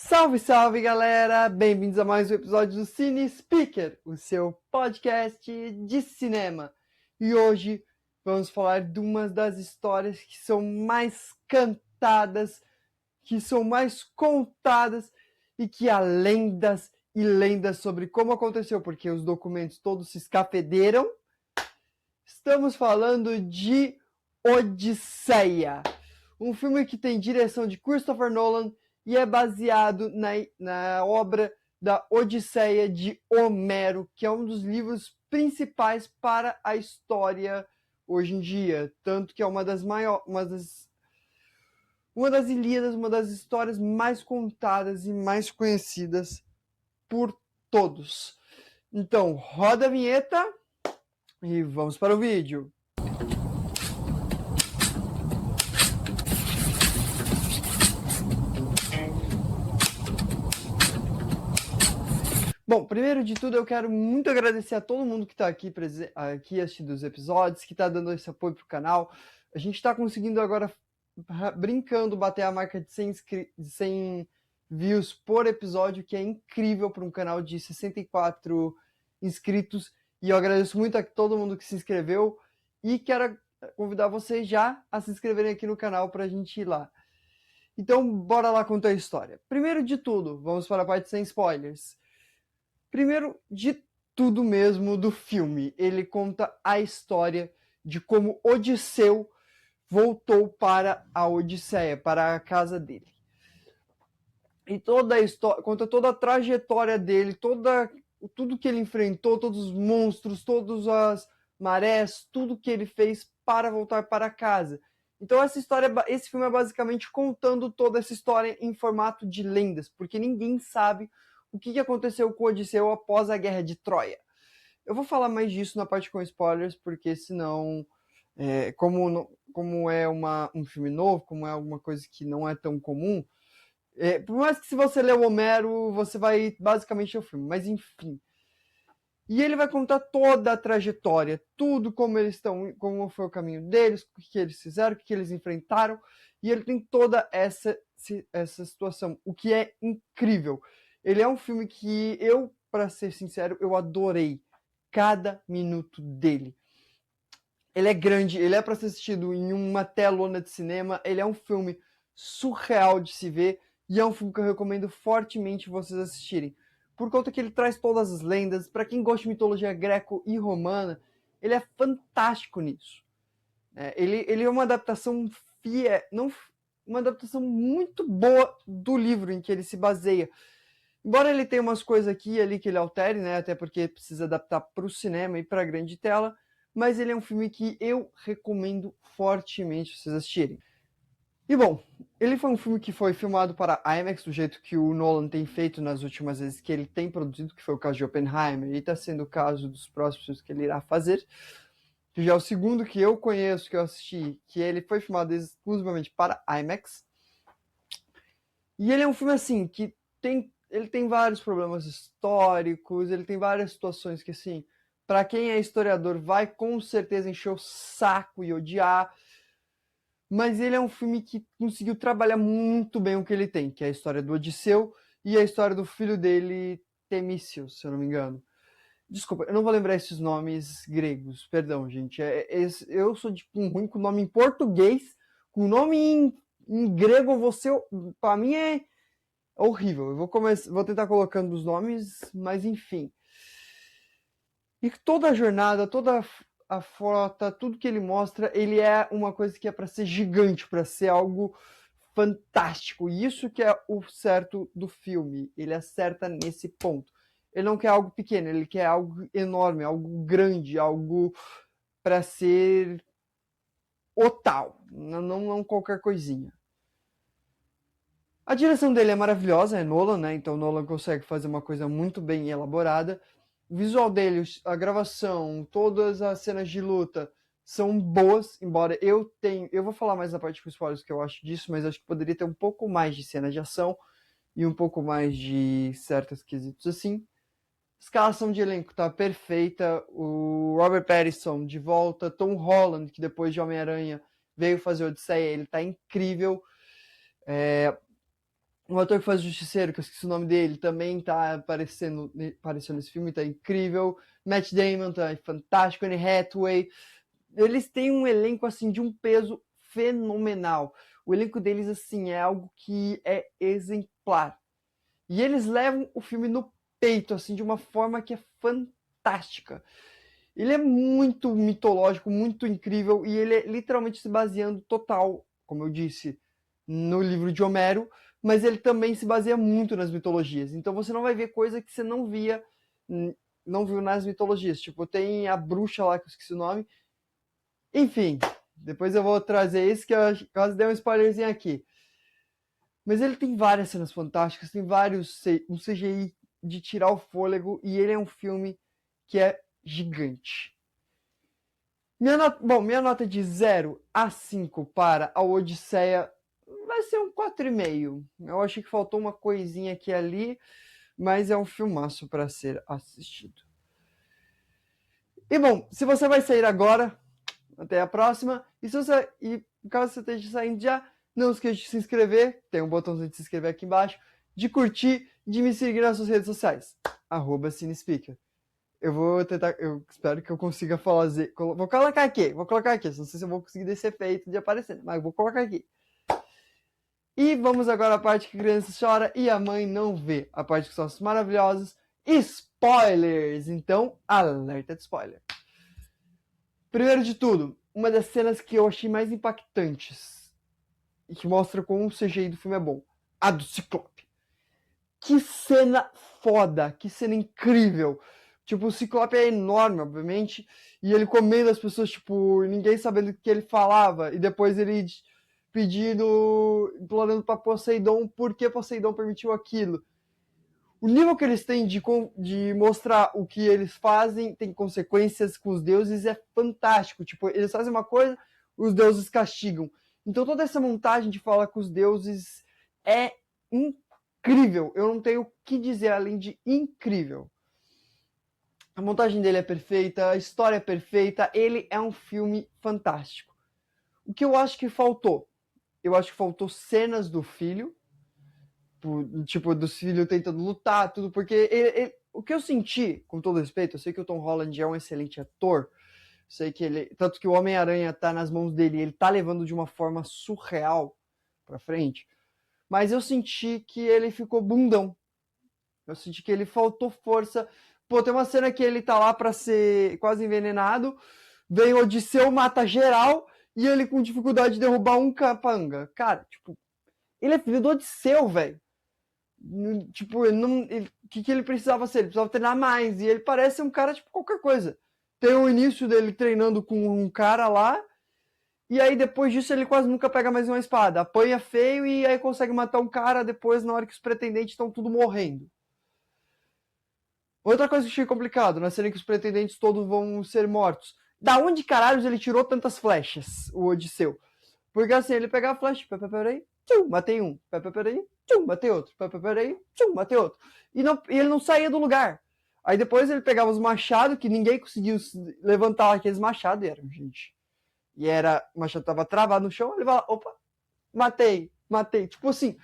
Salve, salve, galera! Bem-vindos a mais um episódio do Cine Speaker, o seu podcast de cinema. E hoje vamos falar de uma das histórias que são mais cantadas, que são mais contadas e que há lendas e lendas sobre como aconteceu, porque os documentos todos se escafederam. Estamos falando de Odisseia, um filme que tem direção de Christopher Nolan e é baseado na obra da Odisseia de Homero, que é um dos livros principais para a história hoje em dia, tanto que é uma das Ilíadas, uma das histórias mais contadas e mais conhecidas por todos. Então, roda a vinheta e vamos para o vídeo. Bom, primeiro de tudo, eu quero muito agradecer a todo mundo que está aqui assistindo os episódios, que está dando esse apoio para o canal. A gente está conseguindo agora, brincando, bater a marca de 100 views por episódio, que é incrível para um canal de 64 inscritos. E eu agradeço muito a todo mundo que se inscreveu e quero convidar vocês já a se inscreverem aqui no canal para a gente ir lá. Então, bora lá contar a história. Primeiro de tudo, vamos para a parte sem spoilers. Primeiro de tudo mesmo do filme, ele conta a história de como Odisseu voltou para a Odisseia, para a casa dele. E toda a história, conta toda a trajetória dele, tudo que ele enfrentou, todos os monstros, todas as marés, tudo que ele fez para voltar para casa. Então esse filme é basicamente contando toda essa história em formato de lendas, porque ninguém sabe o que aconteceu com Odisseu após a Guerra de Troia. Eu vou falar mais disso na parte com spoilers, porque senão, como é um filme novo, como é alguma coisa que não é tão comum, por mais que se você ler o Homero, você vai basicamente ao filme, mas enfim. E ele vai contar toda a trajetória, tudo como eles estão, como foi o caminho deles, o que eles fizeram, o que eles enfrentaram, e ele tem toda essa situação, o que é incrível. Ele é um filme que eu, para ser sincero, eu adorei cada minuto dele. Ele é grande, ele é para ser assistido em uma telona de cinema, ele é um filme surreal de se ver, e é um filme que eu recomendo fortemente vocês assistirem. Por conta que ele traz todas as lendas, para quem gosta de mitologia greco e romana, ele é fantástico nisso. Ele é uma adaptação uma adaptação muito boa do livro em que ele se baseia. Embora ele tenha umas coisas aqui e ali que ele altere, né, até porque precisa adaptar para o cinema e para a grande tela, mas ele é um filme que eu recomendo fortemente vocês assistirem. E bom, ele foi um filme que foi filmado para IMAX, do jeito que o Nolan tem feito nas últimas vezes que ele tem produzido, que foi o caso de Oppenheimer, e está sendo o caso dos próximos filmes que ele irá fazer. Que já é o segundo que eu conheço, que eu assisti, que ele foi filmado exclusivamente para IMAX. E ele é um filme assim, que ele tem vários problemas históricos, ele tem várias situações que, assim, para quem é historiador vai com certeza encher o saco e odiar, mas ele é um filme que conseguiu trabalhar muito bem o que ele tem, que é a história do Odisseu e a história do filho dele, Temício, se eu não me engano. Desculpa, eu não vou lembrar esses nomes gregos, perdão, gente. Eu sou tipo um ruim com nome em português, com nome em grego, para mim é horrível. Eu vou tentar colocando os nomes, mas enfim. E toda a jornada, toda a frota, tudo que ele mostra, ele é uma coisa que é para ser gigante, para ser algo fantástico. E isso que é o certo do filme. Ele acerta nesse ponto. Ele não quer algo pequeno, ele quer algo enorme, algo grande, algo para ser o tal, não qualquer coisinha. A direção dele é maravilhosa, é Nolan, né? Então Nolan consegue fazer uma coisa muito bem elaborada. O visual dele, a gravação, todas as cenas de luta são boas, embora eu vou falar mais na parte com spoilers que eu acho disso, mas acho que poderia ter um pouco mais de cena de ação e um pouco mais de certos quesitos assim. A escalação de elenco tá perfeita, o Robert Pattinson de volta, Tom Holland, que depois de Homem-Aranha veio fazer Odisseia, ele tá incrível. O ator que faz o Justiceiro, que eu esqueci o nome dele, também tá aparecendo nesse filme, tá incrível. Matt Damon tá fantástico, Anne Hathaway. Eles têm um elenco, assim, de um peso fenomenal. O elenco deles, assim, é algo que é exemplar. E eles levam o filme no peito, assim, de uma forma que é fantástica. Ele é muito mitológico, muito incrível, e ele é literalmente se baseando total, como eu disse, no livro de Homero, mas ele também se baseia muito nas mitologias. Então você não vai ver coisa que você não via, não viu nas mitologias. Tipo, tem a bruxa lá, que eu esqueci o nome. Enfim, depois eu vou trazer isso, que eu quase dei um spoilerzinho aqui. Mas ele tem várias cenas fantásticas, tem vários um CGI de tirar o fôlego, e ele é um filme que é gigante. Minha nota de 0 a 5 para a Odisseia vai ser um 4,5. Eu achei que faltou uma coisinha aqui e ali, mas é um filmaço para ser assistido. E bom, se você vai sair agora, até a próxima. E caso você esteja saindo já, não esqueça de se inscrever, tem um botãozinho de se inscrever aqui embaixo, de curtir, de me seguir nas suas redes sociais, @CineSpeaker. Eu espero que eu consiga fazer. Vou colocar aqui. Não sei se eu vou conseguir desse efeito de aparecer, mas vou colocar aqui. E vamos agora à parte que a criança chora e a mãe não vê. A parte que são os maravilhosos spoilers. Então, alerta de spoiler. Primeiro de tudo, uma das cenas que eu achei mais impactantes e que mostra como o CGI do filme é bom. A do Ciclope. Que cena foda, que cena incrível. Tipo, o Ciclope é enorme, obviamente, e ele comendo as pessoas, tipo, ninguém sabendo o que ele falava, e depois ele pedindo, implorando pra Poseidon por que Poseidon permitiu aquilo. O nível que eles têm de mostrar o que eles fazem tem consequências com os deuses é fantástico. Tipo, eles fazem uma coisa, os deuses castigam. Então toda essa montagem de falar com os deuses é incrível. Eu não tenho o que dizer além de incrível. A montagem dele é perfeita, a história é perfeita, ele é um filme fantástico. O que eu acho que faltou? Eu acho que faltou cenas do filho, tipo, dos filhos tentando lutar, tudo, porque o que eu senti, com todo respeito, eu sei que o Tom Holland é um excelente ator, sei que ele, tanto que o Homem-Aranha tá nas mãos dele, ele tá levando de uma forma surreal pra frente, mas eu senti que ele ficou bundão. Eu senti que ele faltou força. Pô, tem uma cena que ele tá lá pra ser quase envenenado, vem o Odisseu, mata geral, e ele com dificuldade de derrubar um capanga. Cara, tipo, ele é filho do Odisseu, velho. Tipo, o que ele precisava ser? Ele precisava treinar mais. E ele parece um cara, tipo, qualquer coisa. Tem o início dele treinando com um cara lá, e aí depois disso ele quase nunca pega mais uma espada. Apanha feio e aí consegue matar um cara depois, na hora que os pretendentes estão tudo morrendo. Outra coisa que achei complicado, na cena que os pretendentes todos vão ser mortos. Da onde caralhos ele tirou tantas flechas, o Odisseu? Porque assim, ele pegava a flecha, peraí, tchum, matei um, peraí, tchum, matei outro, peraí, tchum, matei outro. E ele não saía do lugar. Aí depois ele pegava os machados, que ninguém conseguiu levantar aqueles machados, e era, gente. E era, o machado tava travado no chão, ele vai lá, opa, matei. Tipo assim,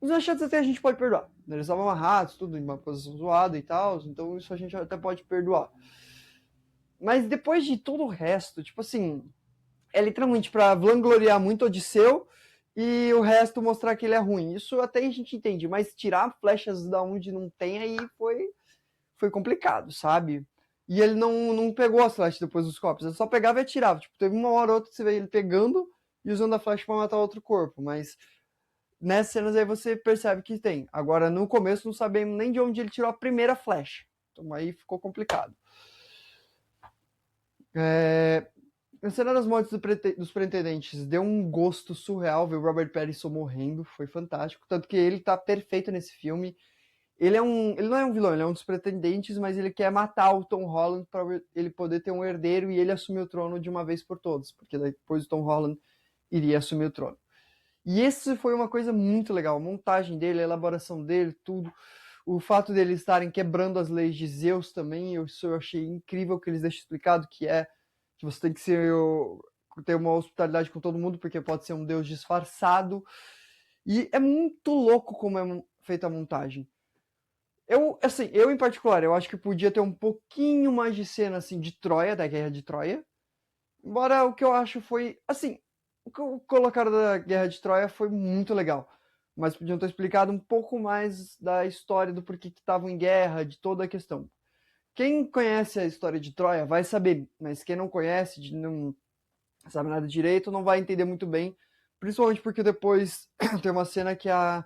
os machados até a gente pode perdoar. Eles estavam amarrados, tudo em uma posição zoada e tal, então isso a gente até pode perdoar. Mas depois de todo o resto, tipo assim, é literalmente pra vangloriar muito Odisseu e o resto mostrar que ele é ruim. Isso até a gente entende, mas tirar flechas da onde não tem aí foi complicado, sabe? E ele não pegou as flechas depois dos corpos, ele só pegava e atirava. Tipo, teve uma hora ou outra que você vê ele pegando e usando a flecha pra matar outro corpo, mas nessas cenas aí você percebe que tem. Agora, no começo, não sabemos nem de onde ele tirou a primeira flecha. Então aí ficou complicado. A cena das mortes dos pretendentes deu um gosto surreal ver o Robert Pattinson morrendo. Foi fantástico. Tanto que ele tá perfeito nesse filme. Ele não é um vilão, ele é um dos pretendentes, mas ele quer matar o Tom Holland para ele poder ter um herdeiro e ele assumir o trono de uma vez por todas. Porque depois o Tom Holland iria assumir o trono. E isso foi uma coisa muito legal. A montagem dele, a elaboração dele, tudo. O fato deles estarem quebrando as leis de Zeus também, eu achei incrível que eles deixam explicado que você tem que ter uma hospitalidade com todo mundo, porque pode ser um deus disfarçado. E é muito louco como é feita a montagem. Eu em particular, eu acho que podia ter um pouquinho mais de cena, assim, de Troia, da Guerra de Troia. Embora o que eu acho foi, assim, o que colocaram da Guerra de Troia foi muito legal. Mas podiam ter explicado um pouco mais da história, do porquê que estavam em guerra, de toda a questão. Quem conhece a história de Troia vai saber, mas quem não conhece, não sabe nada direito, não vai entender muito bem. Principalmente porque depois tem uma cena que a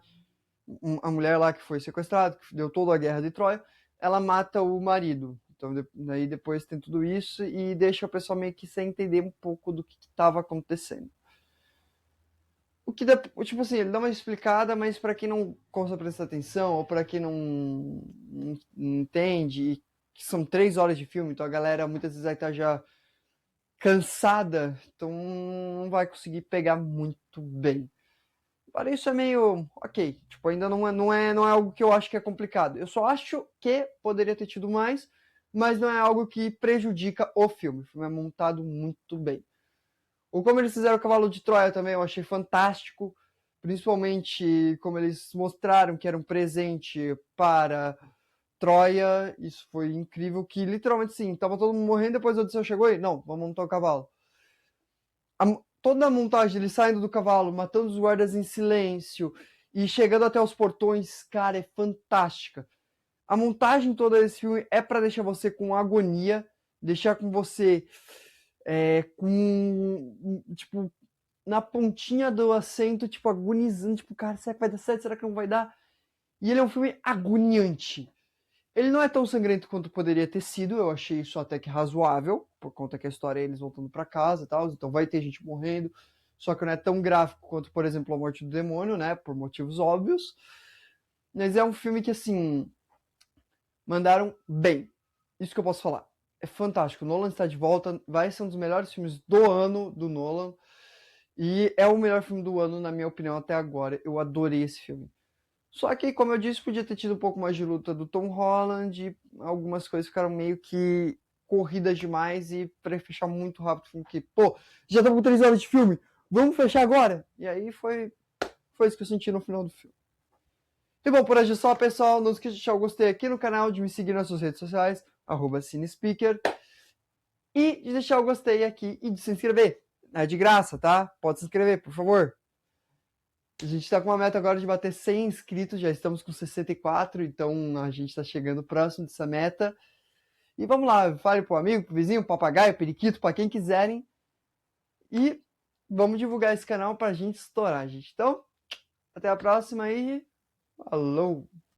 mulher lá que foi sequestrada, que deu toda a guerra de Troia, ela mata o marido. Então, daí depois tem tudo isso e deixa o pessoal meio que sem entender um pouco do que estava acontecendo. O que, tipo assim, ele dá uma explicada, mas para quem não consegue prestar atenção, ou para quem não entende, que são 3 horas de filme, então a galera muitas vezes vai estar já cansada, então não vai conseguir pegar muito bem. Para isso é meio ok, tipo, ainda não é algo que eu acho que é complicado. Eu só acho que poderia ter tido mais, mas não é algo que prejudica o filme. O filme é montado muito bem. Ou como eles fizeram o Cavalo de Troia também, eu achei fantástico. Principalmente como eles mostraram que era um presente para Troia. Isso foi incrível, que literalmente sim, tava todo mundo morrendo, depois o Odisseu chegou e, não, vamos montar o cavalo. Toda a montagem, ele saindo do cavalo, matando os guardas em silêncio e chegando até os portões, cara, é fantástica. A montagem toda desse filme é para deixar você com agonia, deixar com você com, tipo, na pontinha do assento, tipo, agonizando, tipo, cara, será que vai dar certo? Será que não vai dar? E ele é um filme agoniante. Ele não é tão sangrento quanto poderia ter sido, eu achei isso até que razoável, por conta que a história é eles voltando para casa e tal, então vai ter gente morrendo, só que não é tão gráfico quanto, por exemplo, A Morte do Demônio, né, por motivos óbvios. Mas é um filme que, assim, mandaram bem. Isso que eu posso falar. É fantástico. O Nolan está de volta, vai ser um dos melhores filmes do ano do Nolan. E é o melhor filme do ano, na minha opinião, até agora. Eu adorei esse filme. Só que, como eu disse, podia ter tido um pouco mais de luta do Tom Holland. E algumas coisas ficaram meio que corridas demais e para fechar muito rápido. Porque, pô, já estamos com 3 horas de filme, vamos fechar agora? E aí foi isso que eu senti no final do filme. E bom, por hoje é só, pessoal. Não esqueça de deixar o gostei aqui no canal, de me seguir nas suas redes sociais, @cinespeaker. E de deixar o gostei aqui e de se inscrever. É de graça, tá? Pode se inscrever, por favor. A gente tá com uma meta agora de bater 100 inscritos, já estamos com 64, então a gente tá chegando próximo dessa meta. E vamos lá, fale pro amigo, pro vizinho, papagaio, periquito, para quem quiserem. E vamos divulgar esse canal pra gente estourar, gente. Então, até a próxima e falou!